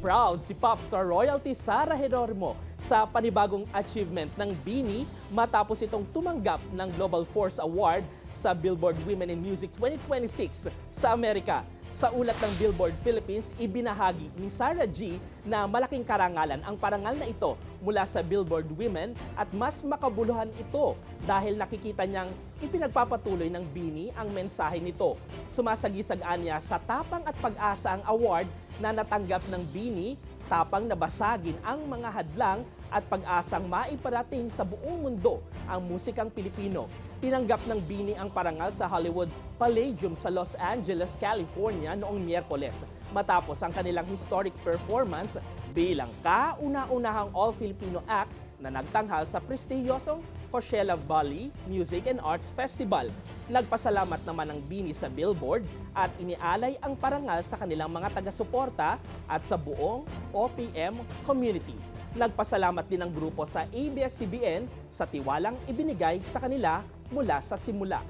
proud si popstar royalty Sara Geronimo sa panibagong achievement ng BINI matapos itong tumanggap ng Global Force Award sa Billboard Women in Music 2026 sa Amerika. Sa ulat ng Billboard Philippines, ibinahagi ni Sara G na malaking karangalan ang parangal na ito mula sa Billboard Women at mas makabuluhan ito dahil nakikita niyang ipinagpapatuloy ng BINI ang mensahe nito. Sumasagisag niya sa tapang at pag-asa ang award na natanggap ng BINI, tapang na basagin ang mga hadlang at pag-asang maiparating sa buong mundo ang musikang Pilipino. Tinanggap ng BINI ang parangal sa Hollywood Palladium sa Los Angeles, California noong Miyerkules matapos ang kanilang historic performance bilang kauna-unahang all-Filipino act na nagtanghal sa prestihiyosong Coachella Valley Music and Arts Festival. Nagpasalamat naman ang BINI sa Billboard at inialay ang parangal sa kanilang mga taga-suporta at sa buong OPM community. Nagpasalamat din ang grupo sa ABS-CBN sa tiwalang ibinigay sa kanila mula sa simula.